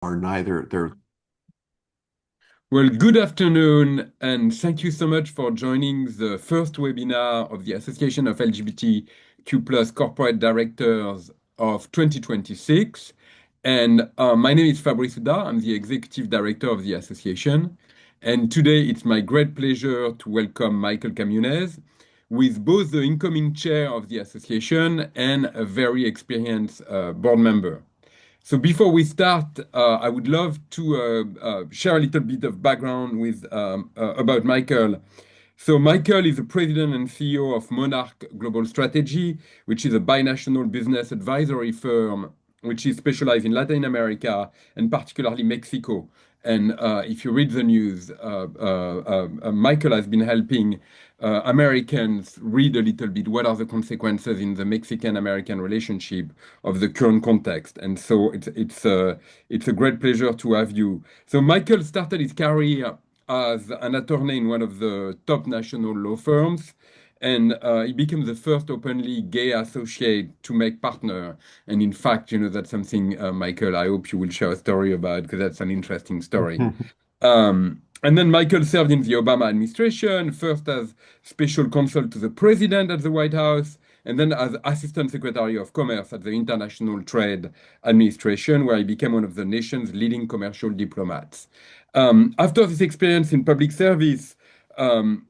are neither. They're Well, good afternoon, and thank you so much for joining the first webinar of the Association of LGBTQ plus Corporate Directors of 2026. And my name is Fabrice Houdart. I'm the Executive Director of the association. And today it's my great pleasure to welcome Michael Camuñez, who is both the incoming chair of the association and a very experienced board member. So before we start, I would love to share a little bit of background about Michael. So Michael is the president and CEO of Monarch Global Strategy, which is a binational business advisory firm which is specialized in Latin America and particularly Mexico. And if you read the news, Michael has been helping Americans read a little bit what are the consequences in the Mexican-American relationship of the current context. And so it's a great pleasure to have you. So Michael started his career as an attorney in one of the top national law firms. And he became the first openly gay associate to make partner. And in fact, that's something, Michael, I hope you will share a story about because that's an interesting story. And then Michael served in the Obama administration, first as special counsel to the president at the White House, and then as Assistant Secretary of Commerce at the International Trade Administration, where he became one of the nation's leading commercial diplomats. After this experience in public service, um,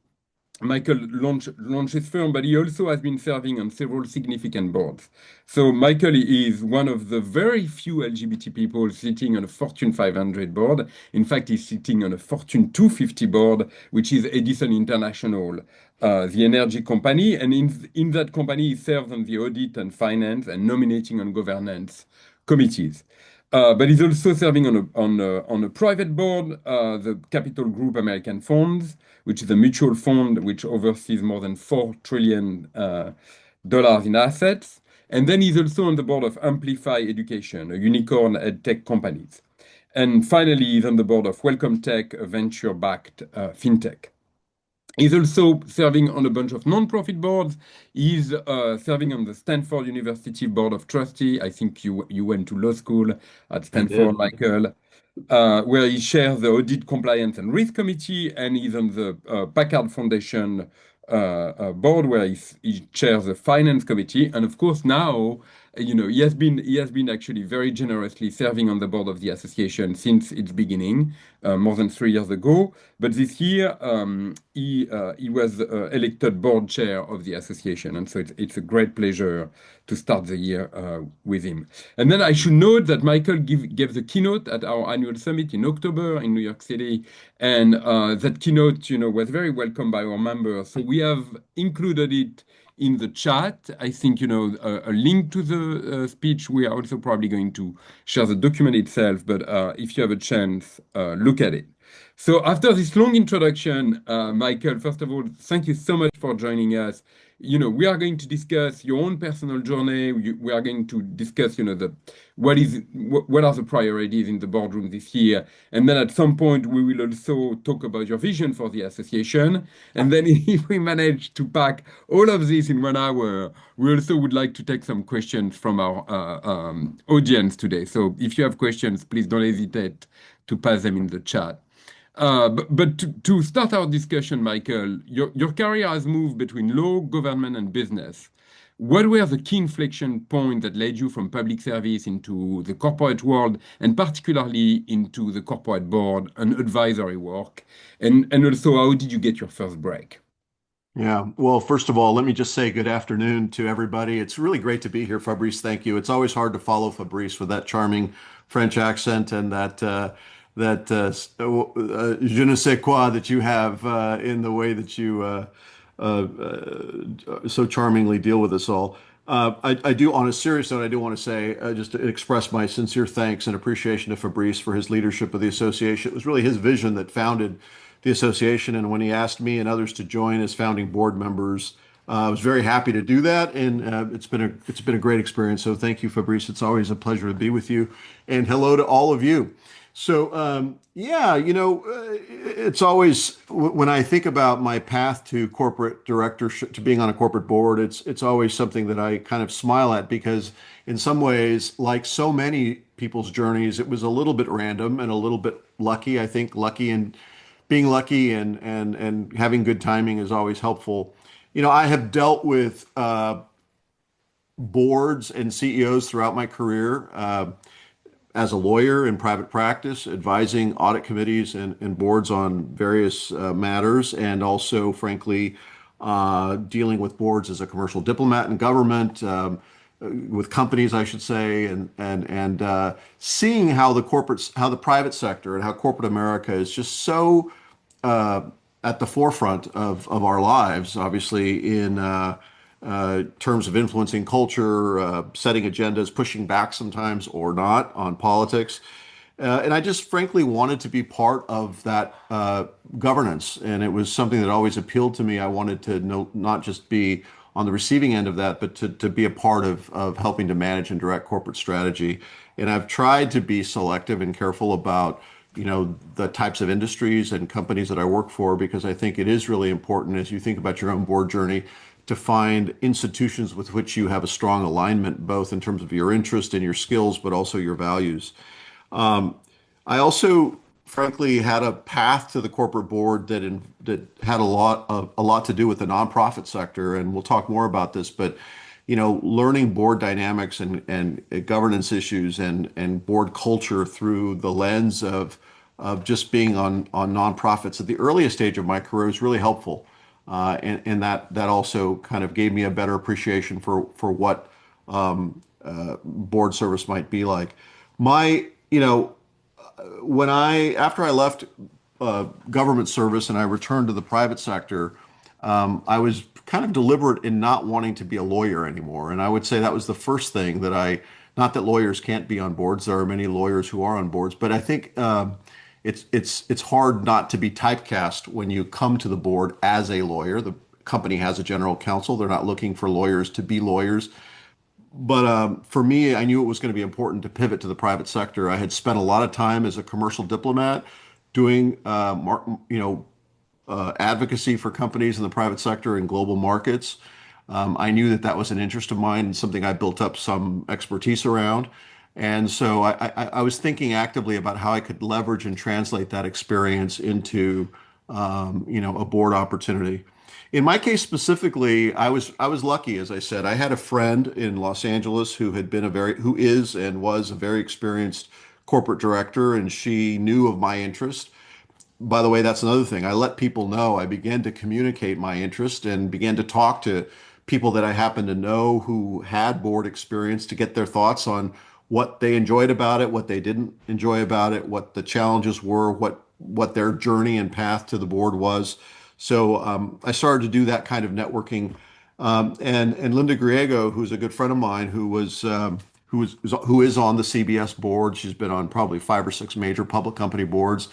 Michael launched his firm, but he also has been serving on several significant boards. So Michael is one of the very few LGBT people sitting on a Fortune 500 board. In fact, he's sitting on a Fortune 250 board, which is Edison International, the energy company. And in that company, he serves on the audit and finance and nominating and governance committees. But he's also serving on a private board, the Capital Group American Funds, which is a mutual fund which oversees more than $4 trillion in assets. And then he's also on the board of Amplify Education, a unicorn ed tech company. And finally, he's on the board of Welcome Tech, a venture-backed fintech. He's also serving on a bunch of non-profit boards. He's serving on the Stanford University Board of Trustees. I think you went to law school at I Stanford, did. Michael, where he chairs the Audit, Compliance, and Risk Committee, and he's on the Packard Foundation board, where he chairs the Finance Committee. And of course, now, he has been actually very generously serving on the board of the association since its beginning, more than 3 years ago. But this year, he was elected board chair of the association, and so it's a great pleasure to start the year with him. And then I should note that Michael gave the keynote at our annual summit in October in New York City, and that keynote, was very welcomed by our members. So we have included it in the chat. I think, a link to the speech. We are also probably going to share the document itself, but if you have a chance, look at it. So after this long introduction, Michael, first of all, thank you so much for joining us. We are going to discuss your own personal journey. We are going to discuss, what are the priorities in the boardroom this year, and then at some point we will also talk about your vision for the association. And then if we manage to pack all of this in 1 hour, we also would like to take some questions from our audience today. So if you have questions, please don't hesitate to pass them in the chat. But to start our discussion, Michael, your career has moved between law, government, and business. What were the key inflection points that led you from public service into the corporate world, and particularly into the corporate board and advisory work? And also, how did you get your first break? Yeah. Well, first of all, let me just say good afternoon to everybody. It's really great to be here, Fabrice. Thank you. It's always hard to follow Fabrice with that charming French accent and that je ne sais quoi that you have in the way that you so charmingly deal with us all. I do, on a serious note, I do want to say, just to express my sincere thanks and appreciation to Fabrice for his leadership of the association. It was really his vision that founded the association, and when he asked me and others to join as founding board members, I was very happy to do that, and it's been a great experience. So thank you, Fabrice. It's always a pleasure to be with you, and hello to all of you. Yeah, it's always when I think about my path to corporate directorship, to being on a corporate board, it's always something that I kind of smile at because in some ways, like so many people's journeys, it was a little bit random and a little bit lucky. I think lucky and being lucky and having good timing is always helpful. I have dealt with boards and CEOs throughout my career. As a lawyer in private practice, advising audit committees and boards on various matters, and also, frankly, dealing with boards as a commercial diplomat in government, with companies, I should say, and seeing how the private sector and how corporate America is just so uh, at the forefront of our lives, obviously, in terms of influencing culture, setting agendas, pushing back sometimes or not on politics. And I just frankly wanted to be part of that governance. And it was something that always appealed to me. I wanted to not just be on the receiving end of that, but to be a part of helping to manage and direct corporate strategy. And I've tried to be selective and careful about the types of industries and companies that I work for, because I think it is really important as you think about your own board journey to find institutions with which you have a strong alignment, both in terms of your interest and your skills, but also your values. I also, frankly, had a path to the corporate board that had a lot to do with the nonprofit sector, and we'll talk more about this. But learning board dynamics and governance issues and board culture through the lens of just being on nonprofits at the earliest stage of my career was really helpful. And that also kind of gave me a better appreciation for what board service might be like. My, you know, after I left government service and I returned to the private sector, I was kind of deliberate in not wanting to be a lawyer anymore. And I would say that was the first thing not that lawyers can't be on boards. There are many lawyers who are on boards, but I think it's hard not to be typecast when you come to the board as a lawyer. The company has a general counsel. They're not looking for lawyers to be lawyers. But for me, I knew it was going to be important to pivot to the private sector. I had spent a lot of time as a commercial diplomat doing, advocacy for companies in the private sector and global markets. I knew that was an interest of mine and something I built up some expertise around. And so I was thinking actively about how I could leverage and translate that experience into, a board opportunity. In my case specifically, I was lucky, as I said. I had a friend in Los Angeles who is and was a very experienced corporate director, and she knew of my interest. By the way, that's another thing. I let people know. I began to communicate my interest and began to talk to people that I happened to know who had board experience to get their thoughts on what they enjoyed about it, what they didn't enjoy about it, what the challenges were, what their journey and path to the board was. So I started to do that kind of networking. And Linda Griego, who's a good friend of mine, who is on the CBS board. She's been on probably 5 or 6 major public company boards.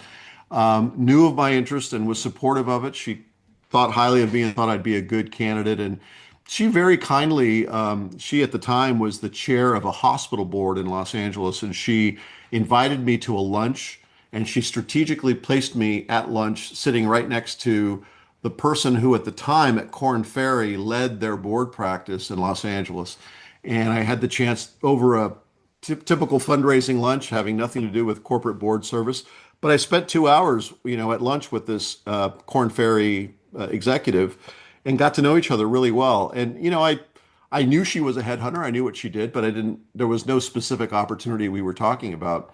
Knew of my interest and was supportive of it. She thought highly of me and thought I'd be a good candidate. And she very kindly, she at the time was the chair of a hospital board in Los Angeles, and she invited me to a lunch, and she strategically placed me at lunch sitting right next to the person who at the time at Korn Ferry led their board practice in Los Angeles. And I had the chance over a typical fundraising lunch, having nothing to do with corporate board service. But I spent 2 hours, at lunch with this Korn Ferry executive, and got to know each other really well. And I knew she was a headhunter. I knew what she did, but I didn't. There was no specific opportunity we were talking about.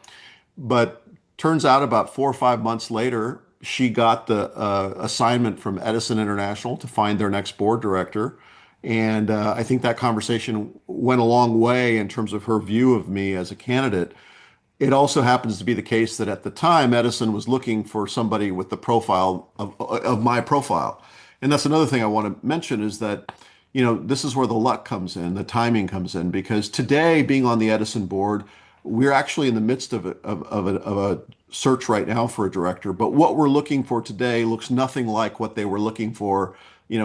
But turns out about 4 or 5 months later, she got the assignment from Edison International to find their next board director. And I think that conversation went a long way in terms of her view of me as a candidate. It also happens to be the case that at the time, Edison was looking for somebody with the profile of my profile. And that's another thing I want to mention is that, this is where the luck comes in, the timing comes in, because today, being on the Edison board, we're actually in the midst of a search right now for a director. But what we're looking for today looks nothing like what they were looking for,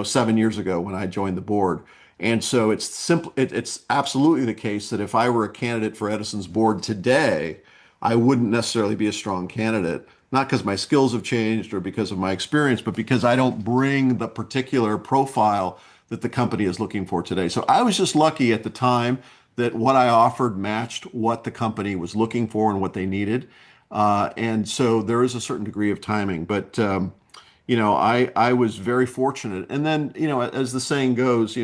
7 years ago when I joined the board. And so it's absolutely the case that if I were a candidate for Edison's board today, I wouldn't necessarily be a strong candidate, not because my skills have changed or because of my experience, but because I don't bring the particular profile that the company is looking for today. So I was just lucky at the time that what I offered matched what the company was looking for and what they needed. And so there is a certain degree of timing, but I was very fortunate. And then, as the saying goes,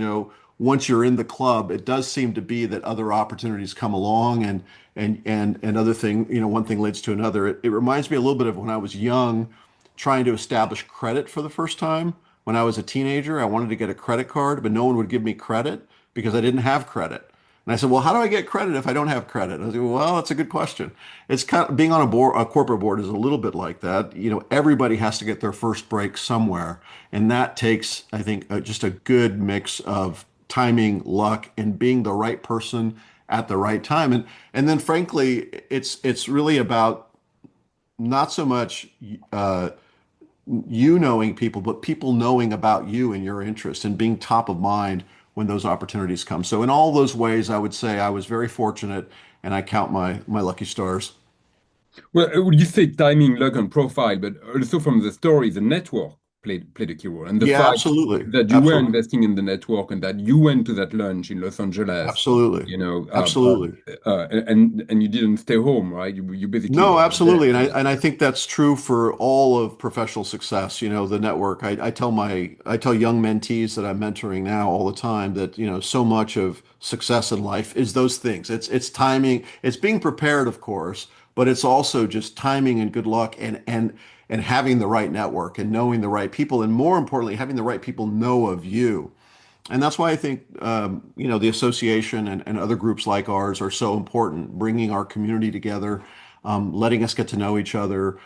once you're in the club, it does seem to be that other opportunities come along and other thing, one thing leads to another. It reminds me a little bit of when I was young, trying to establish credit for the first time. When I was a teenager, I wanted to get a credit card, but no one would give me credit because I didn't have credit. And I said, well, how do I get credit if I don't have credit? I said, well, that's a good question. It's kind of being on a corporate board is a little bit like that. Everybody has to get their first break somewhere. And that takes, I think, just a good mix of timing, luck, and being the right person at the right time. And then frankly, it's really about not so much uh, you knowing people, but people knowing about you and your interest and being top of mind when those opportunities come. So in all those ways, I would say I was very fortunate and I count my lucky stars. Well, you say timing, luck, and profile, but also from the story, the network played a key role, and the Yeah, fact absolutely. that you were Absolutely. investing in the network and that you went to that lunch in Los Angeles, Absolutely. you know, Absolutely. and you didn't stay home, right? You basically No, were there. absolutely. And I Yeah. and I think that's true for all of professional success, the network. I tell young mentees that I'm mentoring now all the time that, so much of success in life is those things. It's timing, it's being prepared, of course, but it's also just timing and good luck and having the right network and knowing the right people, and more importantly, having the right people know of you. And that's why I think, the association and other groups like ours are so important, bringing our community together, letting us get to know each other,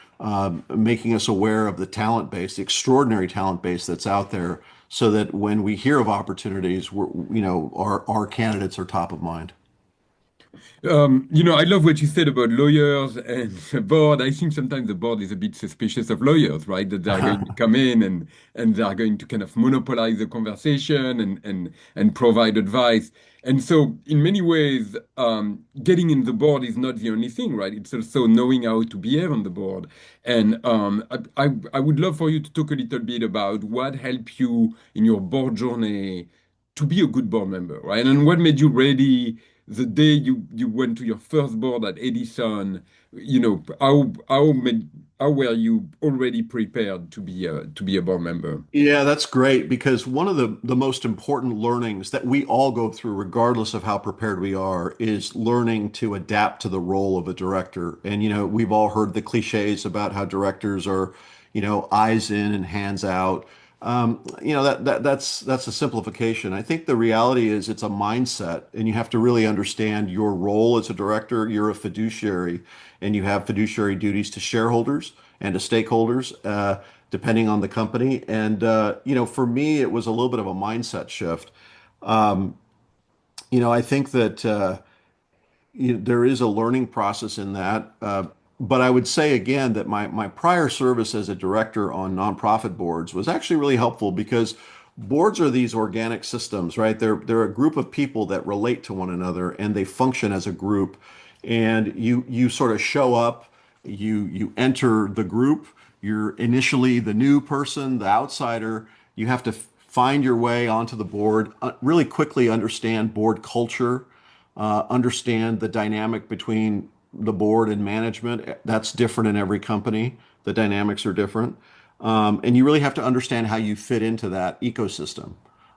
making us aware of the talent base, the extraordinary talent base that's out there, so that when we hear of opportunities, our candidates are top of mind. I love what you said about lawyers and the board. I think sometimes the board is a bit suspicious of lawyers, right? That they are going to come in and they are going to kind of monopolize the conversation and provide advice. And so, in many ways, getting in the board is not the only thing, right? It's also knowing how to behave on the board. And I would love for you to talk a little bit about what helped you in your board journey to be a good board member, right? And what made you ready the day you went to your first board at Edison, how were you already prepared to be a board member? Yeah, that's great because one of the most important learnings that we all go through, regardless of how prepared we are, is learning to adapt to the role of a director. And, we've all heard the cliches about how directors are, eyes in and hands out. That's a simplification. I think the reality is it's a mindset, and you have to really understand your role as a director. You're a fiduciary, and you have fiduciary duties to shareholders and to stakeholders, depending on the company. And for me, it was a little bit of a mindset shift. Um, I think that there is a learning process in that. But I would say again that my prior service as a director on nonprofit boards was actually really helpful because boards are these organic systems, right? They're a group of people that relate to one another and they function as a group. And you sort of show up, you enter the group, you're initially the new person, the outsider. You have to find your way onto the board, really quickly understand board culture, understand the dynamic between the board and management. That's different in every company. The dynamics are different. And you really have to understand how you fit into that ecosystem.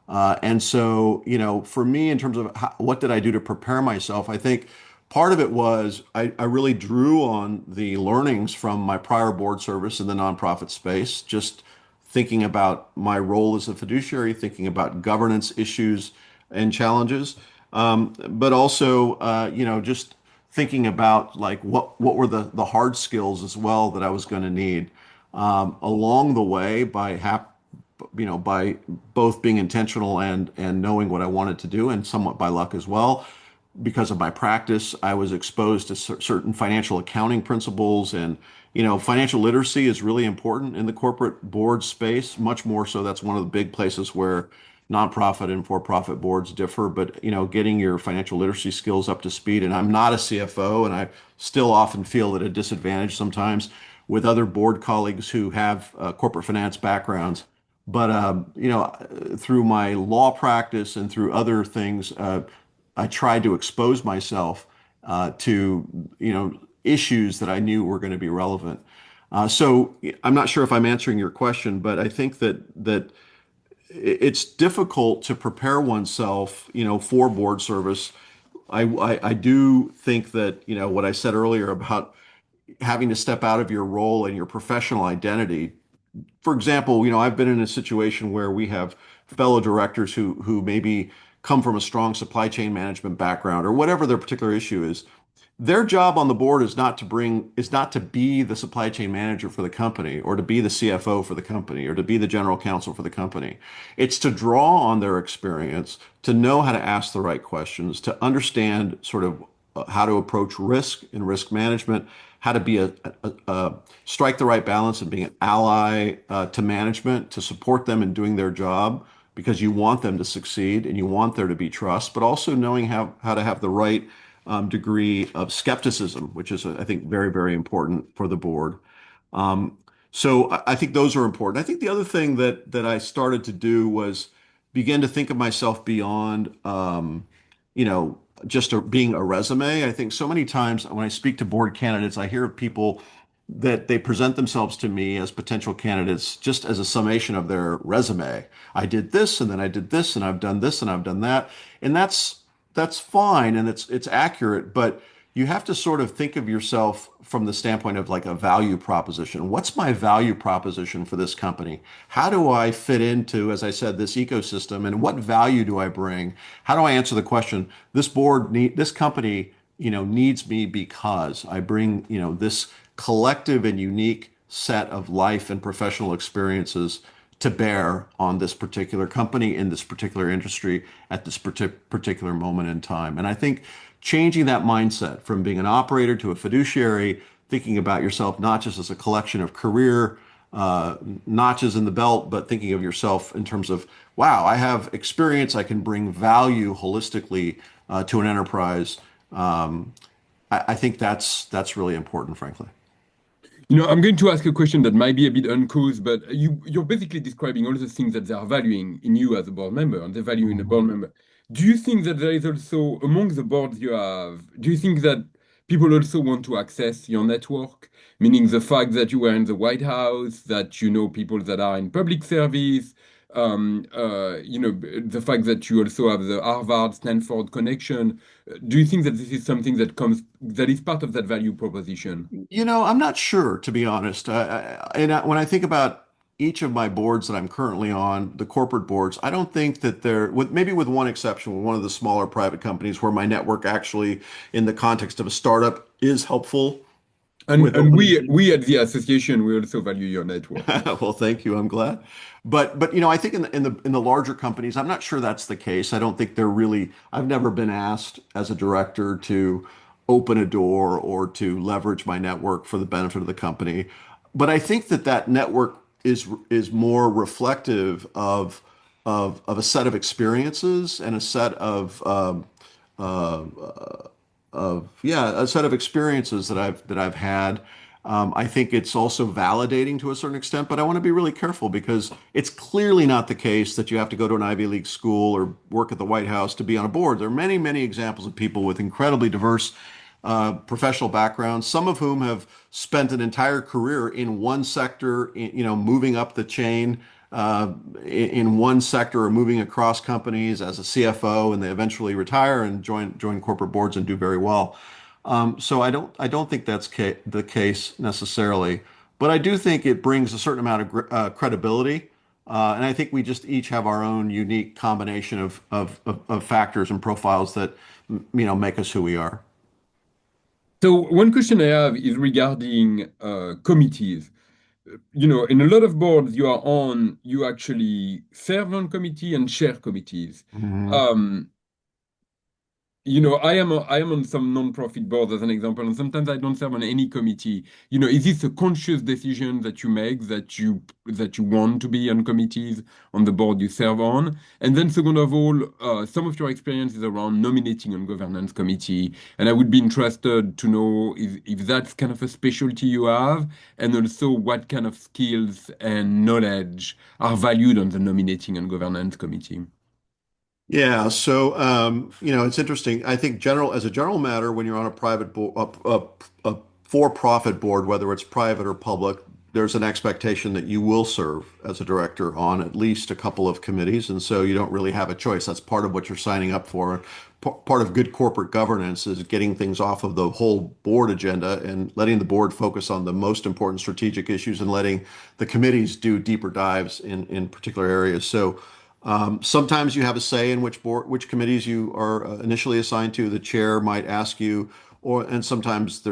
And so, for me, in terms of what did I do to prepare myself, I think part of it was I really drew on the learnings from my prior board service in the nonprofit space, just thinking about my role as a fiduciary, thinking about governance issues and challenges, but also, just thinking about like what were the hard skills as well that I was going to need along the way by both being intentional and knowing what I wanted to do, and somewhat by luck as well. Because of my practice, I was exposed to certain financial accounting principles, and financial literacy is really important in the corporate board space, much more so. That's one of the big places where nonprofit and for-profit boards differ, but getting your financial literacy skills up to speed. And I'm not a CFO, and I still often feel at a disadvantage sometimes with other board colleagues who have corporate finance backgrounds. But through my law practice and through other things, I tried to expose myself to issues that I knew were going to be relevant. So I'm not sure if I'm answering your question, but I think that it's difficult to prepare oneself, for board service. I do think that, what I said earlier about having to step out of your role and your professional identity. For example, I've been in a situation where we have fellow directors who maybe come from a strong supply chain management background or whatever their particular issue is. Their job on the board is not to be the supply chain manager for the company or to be the CFO for the company or to be the general counsel for the company. It's to draw on their experience, to know how to ask the right questions, to understand sort of how to approach risk and risk management, how to be strike the right balance and being an ally to management, to support them in doing their job because you want them to succeed and you want there to be trust, but also knowing how to have the right degree of skepticism, which is, I think, very, very important for the board. Um, so I think those are important. I think the other thing that I started to do was begin to think of myself beyond, you know, being a resume. I think so many times when I speak to board candidates, I hear of people that they present themselves to me as potential candidates just as a summation of their resume. I did this and then I did this and I've done this and I've done that. And that's fine and it's accurate, but you have to sort of think of yourself from the standpoint of like a value proposition. What's my value proposition for this company? How do I fit into, as I said, this ecosystem, and what value do I bring? How do I answer the question, this company, needs me because I bring, this collective and unique set of life and professional experiences to bear on this particular company in this particular industry at this particular moment in time. And I think changing that mindset from being an operator to a fiduciary, thinking about yourself not just as a collection of career notches in the belt, but thinking of yourself in terms of, wow, I have experience, I can bring value holistically to an enterprise. I think that's really important, frankly. I'm going to ask a question that might be a bit uncouth, but you're basically describing all the things that they are valuing in you as a board member and they value in a board member. Do you think that there is also, among the boards you have, do you think that people also want to access your network? Meaning the fact that you were in the White House, that you know people that are in public service, the fact that you also have the Harvard, Stanford connection. Do you think that this is something that is part of that value proposition? I'm not sure, to be honest. When I think about each of my boards that I'm currently on, the corporate boards, I don't think that maybe with one exception, with one of the smaller private companies where my network actually, in the context of a startup, is helpful with And opening. we at the association, we also value your network. Well, thank you. I'm glad. But I think in the larger companies, I'm not sure that's the case. I don't think they're really. I've never been asked as a director to open a door or to leverage my network for the benefit of the company. But I think that network is more reflective of a set of experiences and a set uh, a set of experiences that I've had. I think it's also validating to a certain extent, but I want to be really careful because it's clearly not the case that you have to go to an Ivy League school or work at the White House to be on a board. There are many, many examples of people with incredibly diverse professional backgrounds, some of whom have spent an entire career in one sector, moving up the chain in one sector or moving across companies as a CFO, and they eventually retire and join corporate boards and do very well. So I don't think that's the case necessarily, but I do think it brings a certain amount of credibility. And I think we just each have our own unique combination of factors and profiles that make us who we are. So one question I have is regarding committees. In a lot of boards you are on, you actually serve on committee and chair committees. Mhm. Um, I am on some non-profit boards as an example, and sometimes I don't serve on any committee. Is this a conscious decision that you make that you want to be on committees on the board you serve on? And then second of all, some of your experience is around nominating on governance committee, and I would be interested to know if that's kind of a specialty you have, and also what kind of skills and knowledge are valued on the nominating and governance committee. Yeah, so it's interesting. I think as a general matter, when you're on a private board, a for-profit board, whether it's private or public, there's an expectation that you will serve as a director on at least a couple of committees, and so you don't really have a choice. That's part of what you're signing up for. Part of good corporate governance is getting things off of the whole board agenda and letting the board focus on the most important strategic issues and letting the committees do deeper dives in particular areas. So. Sometimes you have a say in which committees you are initially assigned to. The chair might ask you, and sometimes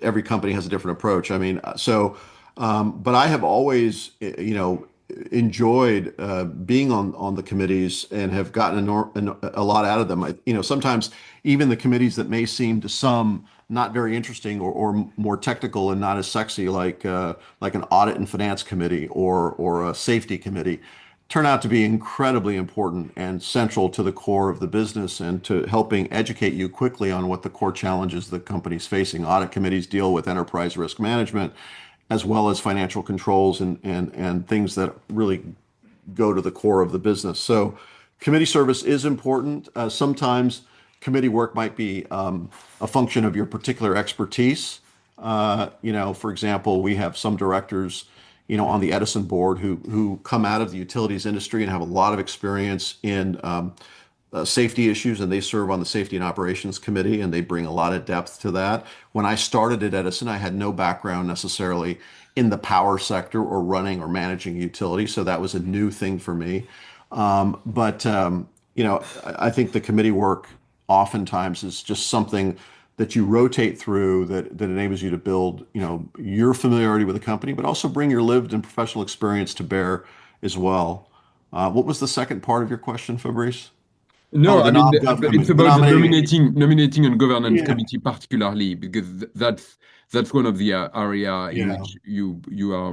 every company has a different approach. I mean, but I have always, enjoyed being on the committees and have gotten a lot out of them. Sometimes even the committees that may seem to some not very interesting or more technical and not as sexy, like an audit and finance committee or a safety committee turn out to be incredibly important and central to the core of the business and to helping educate you quickly on what the core challenges the company's facing. Audit committees deal with enterprise risk management as well as financial controls and things that really go to the core of the business. So committee service is important. Sometimes committee work might be a function of your particular expertise. For example, we have some directors, on the Edison board who come out of the utilities industry and have a lot of experience in safety issues, and they serve on the Safety and Operations Committee, and they bring a lot of depth to that. When I started at Edison, I had no background necessarily in the power sector or running or managing utility, so that was a new thing for me. I think the committee work oftentimes is just something that you rotate through that enables you to build, your familiarity with the company, but also bring your lived and professional experience to bear as well. What was the second part of your question, Fabrice? Oh, No, I the mean non-gov it's committee, the about the nominating. nominating and governance Yeah, committee particularly because that's one of the area in yeah. which you are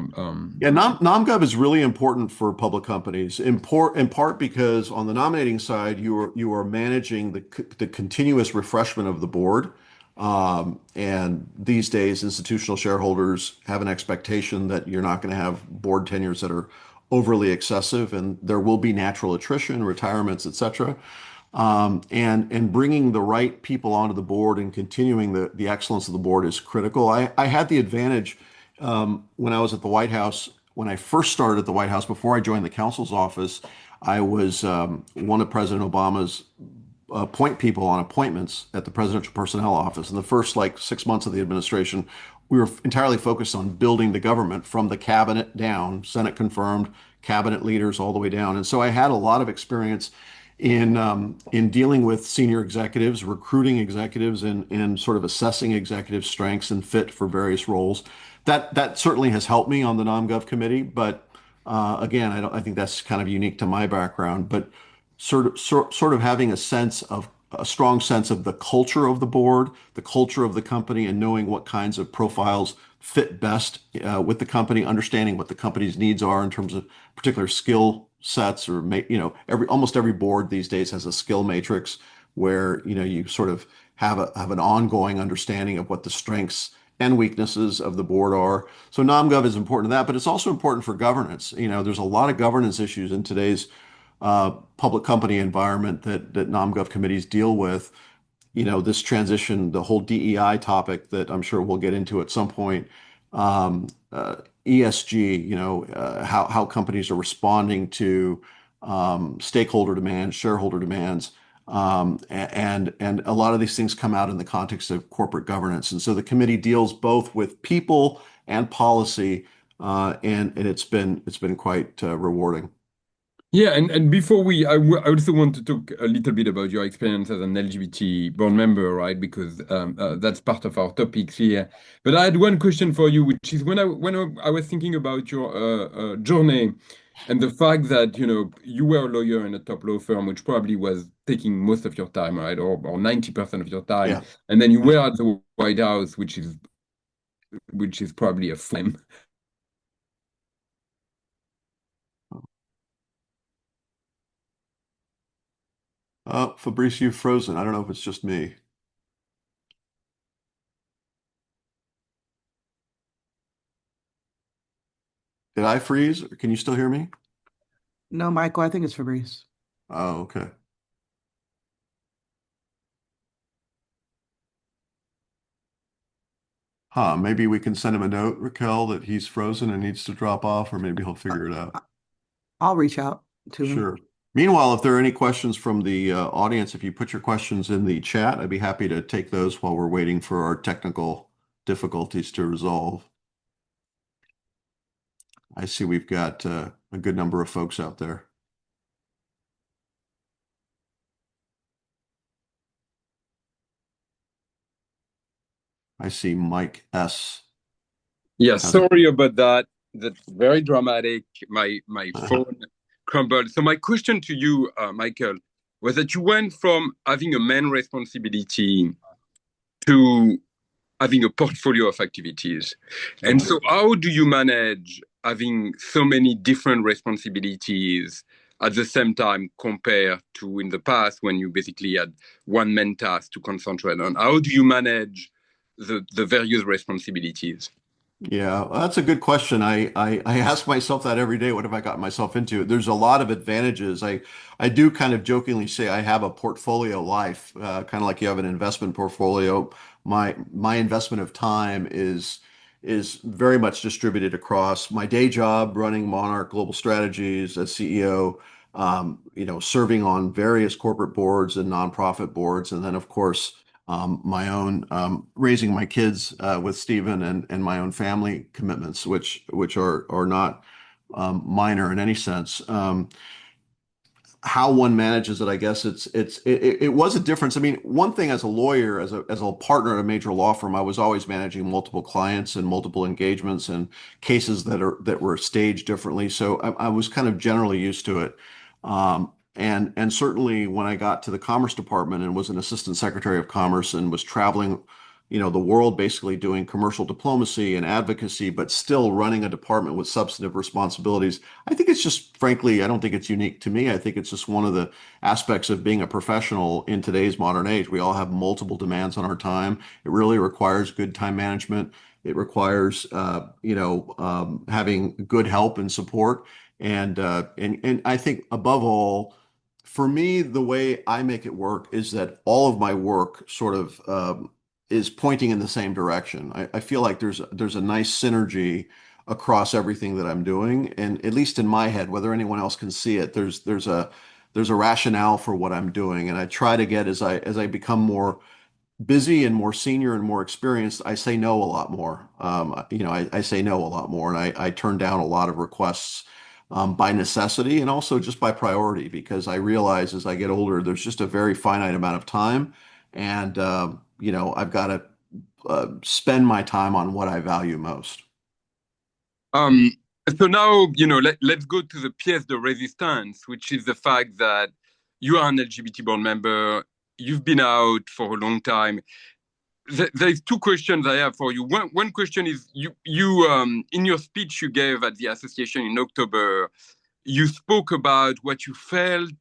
Yeah, NomGov is really important for public companies, in part because on the nominating side, you are managing the continuous refreshment of the board. And these days, institutional shareholders have an expectation that you're not going to have board tenures that are overly excessive, and there will be natural attrition, retirements, et cetera. And bringing the right people onto the board and continuing the excellence of the board is critical. I had the advantage when I was at the White House. When I first started at the White House, before I joined the counsel's office, I was one of President Obama's point people on appointments at the presidential personnel office. In the first 6 months of the administration, we were entirely focused on building the government from the cabinet down, Senate confirmed, cabinet leaders all the way down. And so I had a lot of experience in dealing with senior executives, recruiting executives, and sort of assessing executive strengths and fit for various roles. That certainly has helped me on the NomGov committee, but again, I think that's kind of unique to my background. But sort of having a strong sense of the culture of the board, the culture of the company, and knowing what kinds of profiles fit best with the company, understanding what the company's needs are in terms of particular skill sets, or almost every board these days has a skill matrix where you sort of have an ongoing understanding of what the strengths and weaknesses of the board are. So NomGov is important to that, but it's also important for governance. There's a lot of governance issues in today's public company environment that NomGov committees deal with. This transition, the whole DEI topic that I'm sure we'll get into at some point, ESG, how companies are responding to stakeholder demands, shareholder demands, and a lot of these things come out in the context of corporate governance. And so the committee deals both with people and policy, and it's been quite rewarding. Yeah, and before I also want to talk a little bit about your experience as an LGBT board member, right? Because that's part of our topics here. But I had one question for you, which is when I was thinking about your journey and the fact that you were a lawyer in a top law firm, which probably was taking most of your time, right, or 90% of your time, Yeah. and then you were at the White House, which is probably a flame. Fabrice, you've frozen. I don't know if it's just me. Did I freeze? Or can you still hear me? No, Michael, I think it's Fabrice. Oh, okay. Huh. Maybe we can send him a note, Raquel, that he's frozen and needs to drop off, or maybe he'll I, figure it out. I- I'll reach out to him. Sure. Meanwhile, if there are any questions from the audience, if you put your questions in the chat, I'd be happy to take those while we're waiting for our technical difficulties to resolve. I see we've got a good number of folks out there. I see Mike S. Yeah, has a sorry about that. That's very dramatic. My phone crumbled. So my question to you, Michael, was that you went from having a main responsibility to having a portfolio of activities. And Mhm. so how do you manage having so many different responsibilities at the same time compared to in the past when you basically had one main task to concentrate on? How do you manage the various responsibilities? Yeah, well, that's a good question. I ask myself that every day. What have I gotten myself into? There's a lot of advantages. I do kind of jokingly say I have a portfolio life, kind of like you have an investment portfolio. My investment of time is very much distributed across my day job, running Monarch Global Strategies as CEO, serving on various corporate boards and nonprofit boards, and then of course my own raising my kids with Stephen and my own family commitments, which are not minor in any sense. How one manages it, I guess it was a difference. I mean, one thing as a lawyer, as a partner at a major law firm, I was always managing multiple clients and multiple engagements and cases that were staged differently. So I was kind of generally used to it. And certainly when I got to the Commerce Department and was an assistant secretary of commerce and was traveling, the world basically doing commercial diplomacy and advocacy, but still running a department with substantive responsibilities. I think it's just, frankly, I don't think it's unique to me. I think it's just one of the aspects of being a professional in today's modern age. We all have multiple demands on our time. It really requires good time management. It requires, having good help and support. And I think above all, for me, the way I make it work is that all of my work sort of is pointing in the same direction. I feel like there's a nice synergy across everything that I'm doing, and at least in my head, whether anyone else can see it, there's a rationale for what I'm doing, and I try to get as I become more busy and more senior and more experienced, I say no a lot more. I say no a lot more, and I turn down a lot of requests by necessity and also just by priority because I realize as I get older, there's just a very finite amount of time, and I've got to spend my time on what I value most. Um, so now, let's go to the pièce de résistance, which is the fact that you are an LGBT board member. You've been out for a long time. There's two questions I have for you. One question is you in your speech you gave at the association in October, you spoke about what you felt,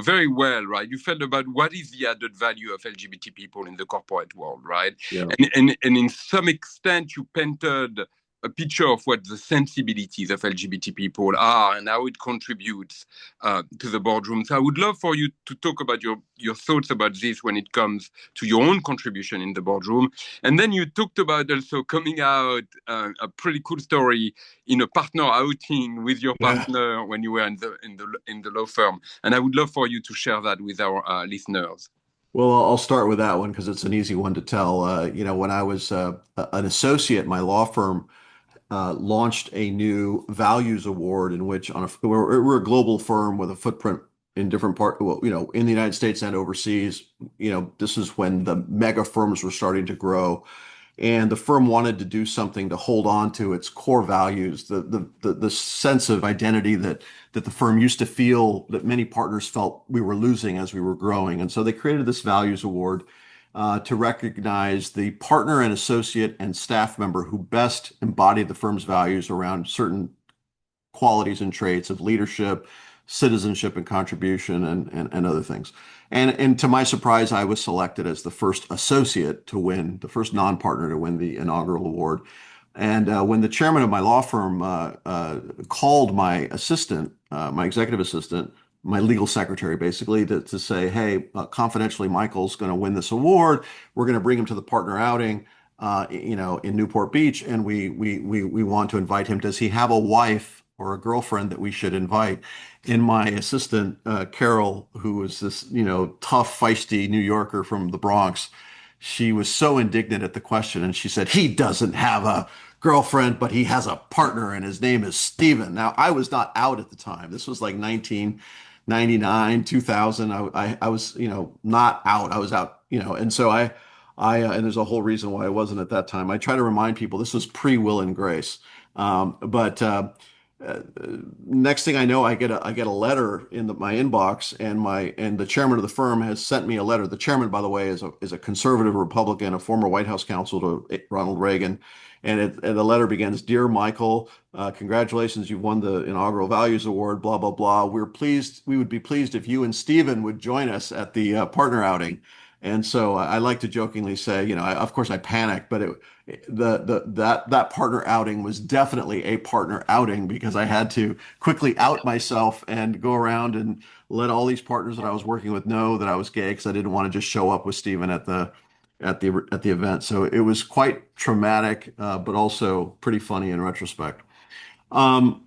very well, right? You felt about what is the added value of LGBT people in the corporate world, right? Yeah. And in some extent, you painted a picture of what the sensibilities of LGBT people are and how it contributes to the boardroom. So I would love for you to talk about your thoughts about this when it comes to your own contribution in the boardroom. And then you talked about also coming out, a pretty cool story in a partner outing with your Yeah. partner when you were in the law firm. And I would love for you to share that with our listeners. Well, I'll start with that one because it's an easy one to tell. When I was an associate in my law firm, launched a new values award in which we're a global firm with a footprint in different well, in the United States and overseas. This is when the mega firms were starting to grow. And the firm wanted to do something to hold on to its core values, the sense of identity that the firm used to feel that many partners felt we were losing as we were growing. And so they created this values award to recognize the partner and associate and staff member who best embodied the firm's values around certain qualities and traits of leadership, citizenship, and contribution, and other things. And to my surprise, I was selected as the first associate to win, the first non-partner to win the inaugural award. And when the chairman of my law firm called my assistant, my executive assistant, my legal secretary, basically, to say, hey, confidentially, Michael's going to win this award. We're going to bring him to the partner outing, in Newport Beach, and we want to invite him. Does he have a wife or a girlfriend that we should invite? And my assistant, Carol, who was this, tough, feisty New Yorker from the Bronx, she was so indignant at the question. And she said, he doesn't have a girlfriend, but he has a partner, and his name is Steven. Now, I was not out at the time. This was like 1999, 2000. I was, not out. I was out, and so and there's a whole reason why I wasn't at that time. I try to remind people this was pre-Will and Grace. But next thing I know, I get a letter in my inbox, and the chairman of the firm has sent me a letter. The chairman, by the way, is a conservative Republican, a former White House counsel to Ronald Reagan, and the letter begins, "Dear Michael, congratulations, you've won the inaugural Values Award. Blah blah blah. We would be pleased if you and Stephen would join us at the partner outing." And so I like to jokingly say, of course I panicked, but that partner outing was definitely a partner outing because I had to quickly out myself and go around and let all these partners that I was working with know that I was gay because I didn't want to just show up with Stephen at the event. So it was quite traumatic, but also pretty funny in retrospect. Um,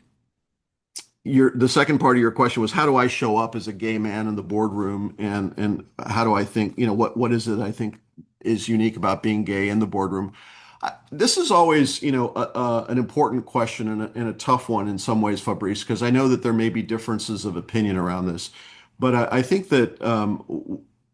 the second part of your question was, how do I show up as a gay man in the boardroom, and how do I think, what is it I think is unique about being gay in the boardroom? This is always, an important question and a tough one in some ways, Fabrice, because I know that there may be differences of opinion around this, but I think that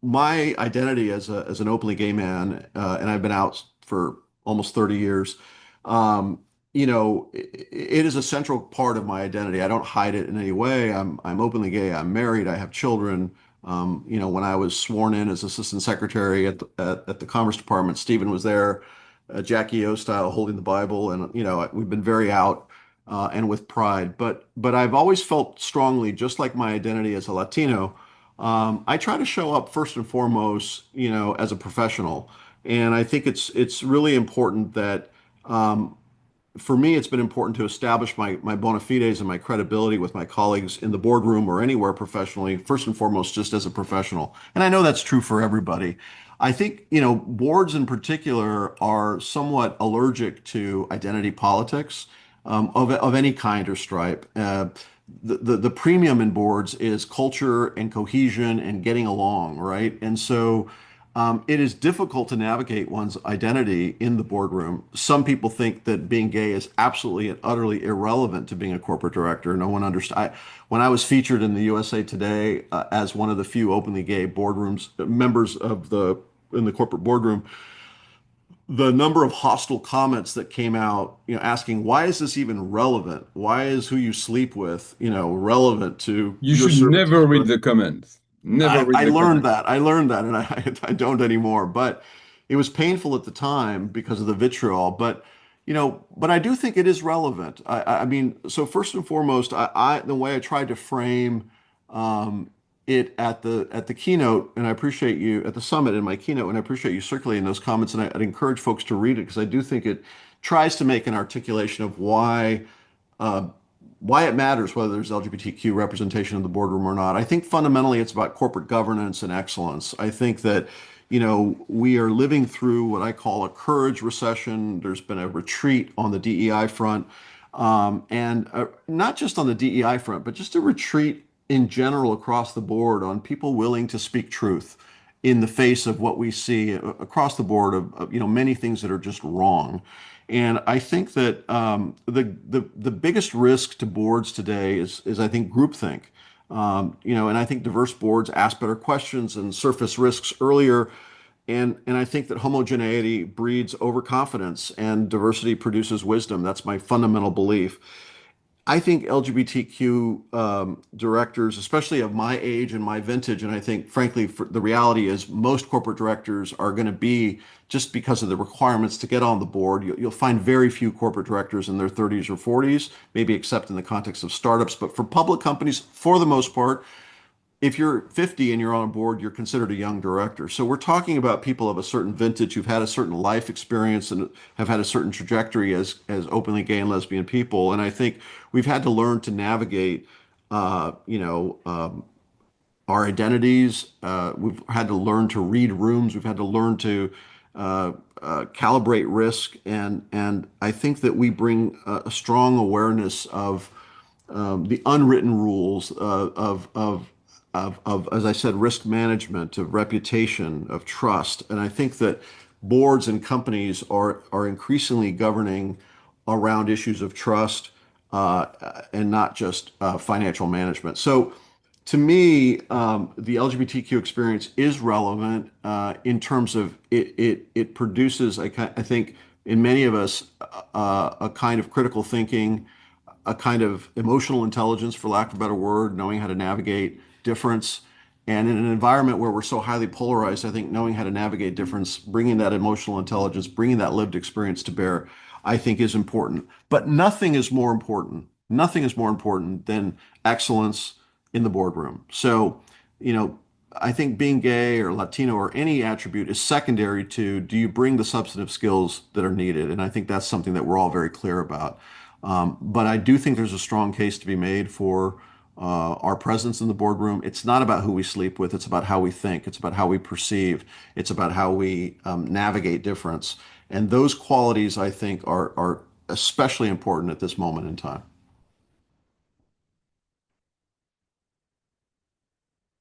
my identity as an openly gay man, and I've been out for almost 30 years. Um, it is a central part of my identity. I don't hide it in any way. I'm openly gay. I'm married. I have children. When I was sworn in as assistant secretary at the Commerce Department, Stephen was there, Jackie O style, holding the Bible, and we've been very out and with pride. But I've always felt strongly, just like my identity as a Latino. I try to show up first and foremost, as a professional, and I think it's really important that. For me, it's been important to establish my bona fides and my credibility with my colleagues in the boardroom or anywhere professionally, first and foremost, just as a professional. And I know that's true for everybody. I think, boards in particular are somewhat allergic to identity politics of any kind or stripe. The premium in boards is culture and cohesion and getting along, right? And so it is difficult to navigate one's identity in the boardroom. Some people think that being gay is absolutely and utterly irrelevant to being a corporate director. No one understands. When I was featured in the USA Today as one of the few openly gay boardrooms members in the corporate boardroom, the number of hostile comments that came out, asking, why is this even relevant? Why is who you sleep with, relevant to You your should service? never read the comments. Never read I the learned comments. that. I learned that, and I don't anymore. But it was painful at the time because of the vitriol. But I do think it is relevant. I mean, so first and foremost, the way I tried to frame it at the keynote, and I appreciate you at the summit in my keynote, and I appreciate you circulating those comments, and I'd encourage folks to read it because I do think it tries to make an articulation of uh, why it matters whether there's LGBTQ representation in the boardroom or not. I think fundamentally it's about corporate governance and excellence. I think that, we are living through what I call a courage recession. There's been a retreat on the DEI front, and not just on the DEI front, but just a retreat in general across the board on people willing to speak truth in the face of what we see across the board of many things that are just wrong. And I think that the biggest risk to boards today is I think groupthink. And I think diverse boards ask better questions and surface risks earlier. And I think that homogeneity breeds overconfidence and diversity produces wisdom. That's my fundamental belief. I think LGBTQ directors, especially of my age and my vintage, and I think, frankly, the reality is most corporate directors are going to be just because of the requirements to get on the board. You'll find very few corporate directors in their 30s or 40s, maybe except in the context of startups. But for public companies, for the most part, if you're 50 and you're on a board, you're considered a young director. So we're talking about people of a certain vintage who've had a certain life experience and have had a certain trajectory as openly gay and lesbian people. And I think we've had to learn to navigate, our identities. We've had to learn to read rooms. We've had to learn to calibrate risk. And I think that we bring a strong awareness of the unwritten rules of, as I said, risk management, of reputation, of trust. And I think that boards and companies are increasingly governing around issues of trust and not just financial management. So to me, the LGBTQ experience is relevant in terms of it produces, I think, in many of us, a kind of critical thinking, a kind of emotional intelligence, for lack of a better word, knowing how to navigate difference. And in an environment where we're so highly polarized, I think knowing how to navigate difference, bringing that emotional intelligence, bringing that lived experience to bear, I think is important. But nothing is more important. Nothing is more important than excellence in the boardroom. So, you know, I think being gay or Latino or any attribute is secondary to, do you bring the substantive skills that are needed? And I think that's something that we're all very clear about. But I do think there's a strong case to be made for our presence in the boardroom. It's not about who we sleep with. It's about how we think. It's about how we perceive. It's about how we navigate difference. And those qualities, I think, are especially important at this moment in time.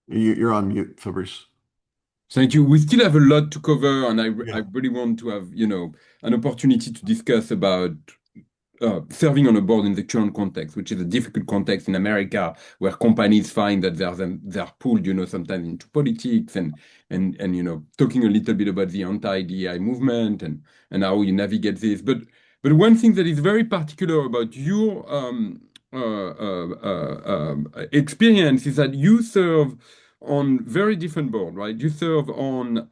You're on mute, Fabrice. Thank you. We still have a lot to cover, and I Yeah. really want to have, an opportunity to discuss about serving on a board in the current context, which is a difficult context in America, where companies find that they're pulled, sometimes into politics and talking a little bit about the anti-DEI movement and how you navigate this. But one thing that is very particular about your experience is that you serve on very different board, right? You serve on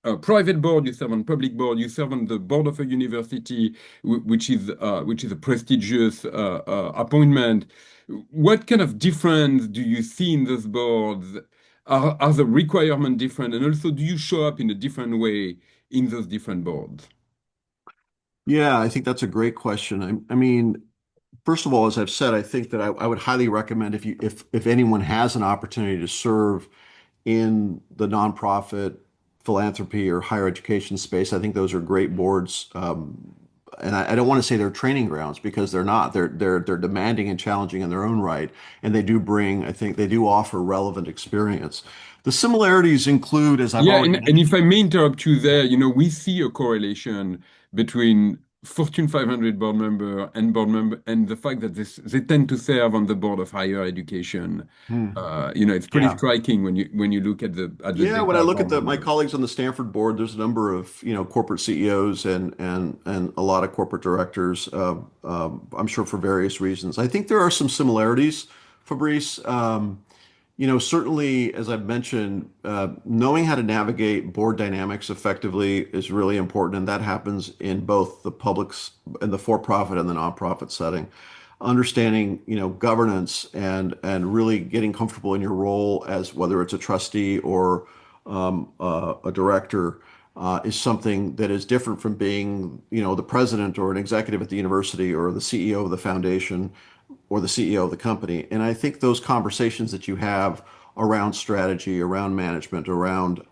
a private board, you serve on public board, you serve on the board of a university, which is a prestigious appointment. What kind of difference do you see in those boards? Are the requirements different? And also, do you show up in a different way in those different boards? Yeah, I think that's a great question. I mean, first of all, as I've said, I think that I would highly recommend if anyone has an opportunity to serve in the nonprofit, philanthropy, or higher education space. I think those are great boards. And I don't want to say they're training grounds because they're not. They're demanding and challenging in their own right, and they do bring. I think they do offer relevant experience. The similarities include, as I've Yeah, already and if mentioned. I may interrupt you there, we see a correlation between Fortune 500 board member and the fact that they tend to serve on the board of higher education. Hmm. It's pretty Yeah. striking when you look at the Yeah, when I data look at board my members. colleagues on the Stanford board, there's a number of corporate CEOs and a lot of corporate directors. I'm sure for various reasons. I think there are some similarities, Fabrice. Certainly, as I've mentioned, knowing how to navigate board dynamics effectively is really important, and that happens in both the public's and the for-profit and the nonprofit setting. Understanding, governance and really getting comfortable in your role as whether it's a trustee or a director is something that is different from being, the president or an executive at the university or the CEO of the foundation or the CEO of the company. And I think those conversations that you have around strategy, around management, around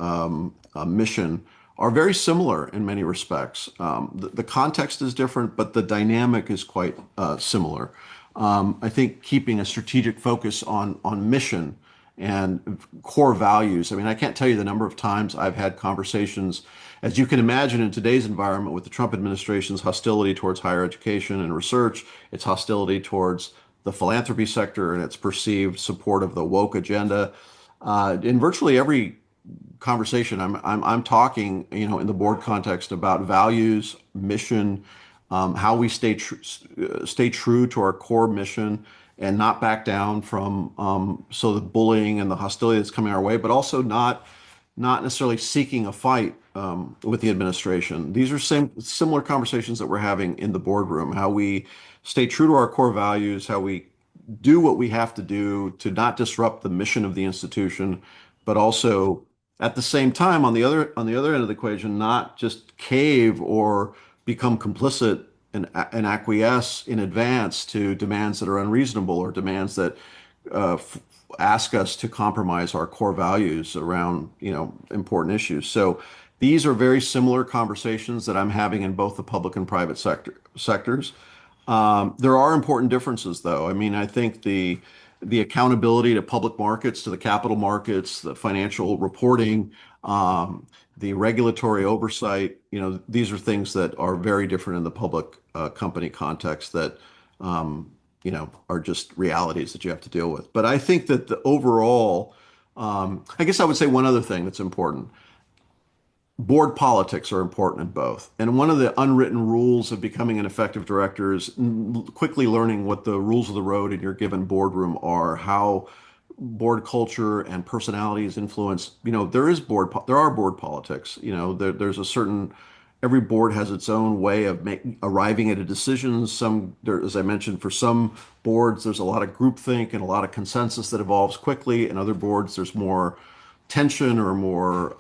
mission are very similar in many respects. The context is different, but the dynamic is quite similar. I think keeping a strategic focus on mission and core values. I mean, I can't tell you the number of times I've had conversations, as you can imagine, in today's environment with the Trump administration's hostility towards higher education and research, its hostility towards the philanthropy sector, and its perceived support of the woke agenda. In virtually every conversation, I'm talking, in the board context about values, mission, how we stay true to our core mission and not back down from so the bullying and the hostility that's coming our way, but also not necessarily seeking a fight with the administration. These are similar conversations that we're having in the boardroom, how we stay true to our core values, how we do what we have to do to not disrupt the mission of the institution, but also at the same time, on the other end of the equation, not just cave or become complicit and acquiesce in advance to demands that are unreasonable or demands that ask us to compromise our core values around, important issues. So these are very similar conversations that I'm having in both the public and private sectors. There are important differences, though. I mean, I think the accountability to public markets, to the capital markets, the financial reporting, the regulatory oversight, these are things that are very different in the public company context that are just realities that you have to deal with. But I think that the overall, I guess I would say one other thing that's important. Board politics are important in both. And one of the unwritten rules of becoming an effective director is quickly learning what the rules of the road in your given boardroom are, how board culture and personalities influence. There are board politics. There's a certain, every board has its own way of arriving at a decision. As I mentioned, for some boards, there's a lot of groupthink and a lot of consensus that evolves quickly. In other boards, there's more tension or more